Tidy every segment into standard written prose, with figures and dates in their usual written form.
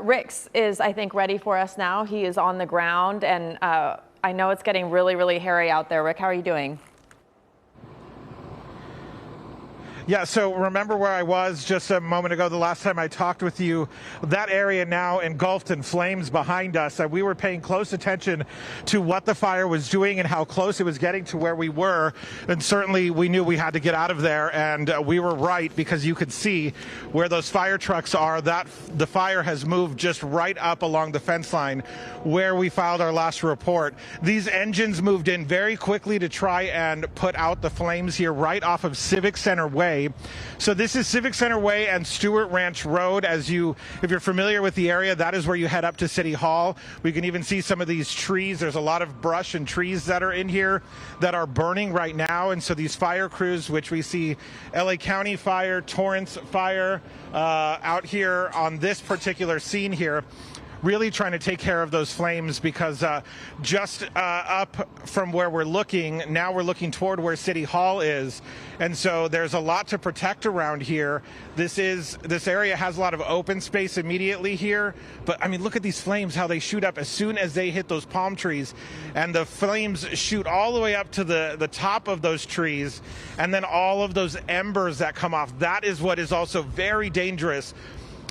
Rix is, I think, ready for us now. He is on the ground, and I know it's getting really, really hairy out there. Rick, how are you doing? Yeah, so remember where I was just a moment ago, the last time I talked with you, that area now engulfed in flames behind us. We were paying close attention to what the fire was doing and how close it was getting to where we were. And certainly we knew we had to get out of there, and we were right, because you could see where those fire trucks are, that the fire has moved just right up along the fence line where we filed our last report. These engines moved in very quickly to try and put out the flames here right off of Civic Center Way. So this is Civic Center Way and Stewart Ranch Road. If you're familiar with the area, that is where you head up to City Hall. We can even see some of these trees. There's a lot of brush and trees that are in here that are burning right now. And so these fire crews, which we see LA County Fire, Torrance Fire, out here on this particular scene here, really trying to take care of those flames, because just up from where we're looking, now we're looking toward where City Hall is. And so there's a lot to protect around here. This area has a lot of open space immediately here. But I mean, look at these flames, how they shoot up as soon as they hit those palm trees. And the flames shoot all the way up to the top of those trees. And then all of those embers that come off. That is what is also very dangerous.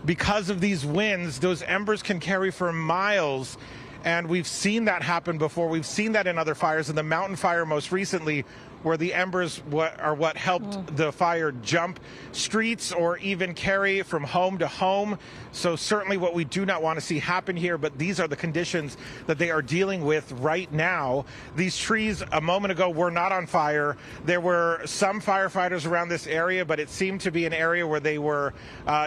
Because of these winds, those embers can carry for miles, and we've seen that happen before. We've seen that in other fires, in the mountain fire most recently, where the embers are what helped the fire jump streets or even carry from home to home. So certainly what we do not want to see happen here, but these are the conditions that they are dealing with right now. These trees a moment ago were not on fire. There were some firefighters around this area, but it seemed to be an area where they were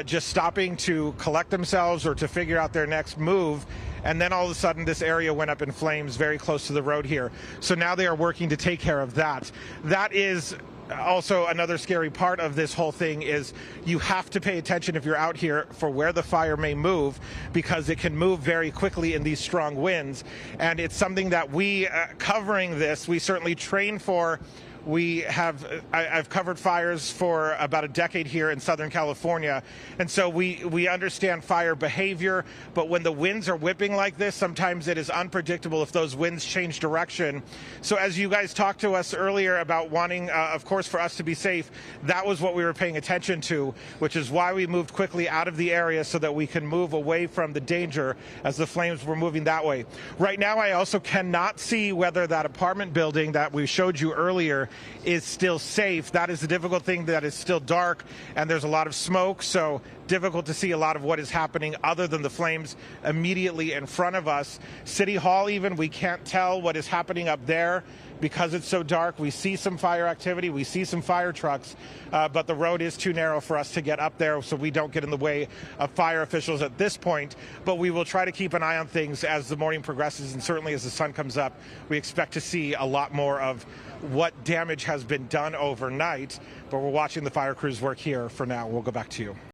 just stopping to collect themselves or to figure out their next move. And then all of a sudden, this area went up in flames very close to the road here. So now they are working to take care of that. That is also another scary part of this whole thing, is you have to pay attention if you're out here for where the fire may move, because it can move very quickly in these strong winds. And it's something that we, covering this, we certainly train for. I've covered fires for about a decade here in Southern California, and so we understand fire behavior. But when the winds are whipping like this, sometimes it is unpredictable if those winds change direction. So as you guys talked to us earlier about wanting, of course, for us to be safe, that was what we were paying attention to, which is why we moved quickly out of the area so that we can move away from the danger as the flames were moving that way. Right now, I also cannot see whether that apartment building that we showed you earlier is still safe. That is the difficult thing, that is still dark and there's a lot of smoke, so difficult to see a lot of what is happening other than the flames immediately in front of us. City Hall, even, we can't tell what is happening up there because it's so dark. We see some fire activity, we see some fire trucks, but the road is too narrow for us to get up there, so we don't get in the way of fire officials at this point. But we will try to keep an eye on things as the morning progresses, and certainly as the sun comes up, we expect to see a lot more of what damage has been done overnight. But we're watching the fire crews work here for now. We'll go back to you.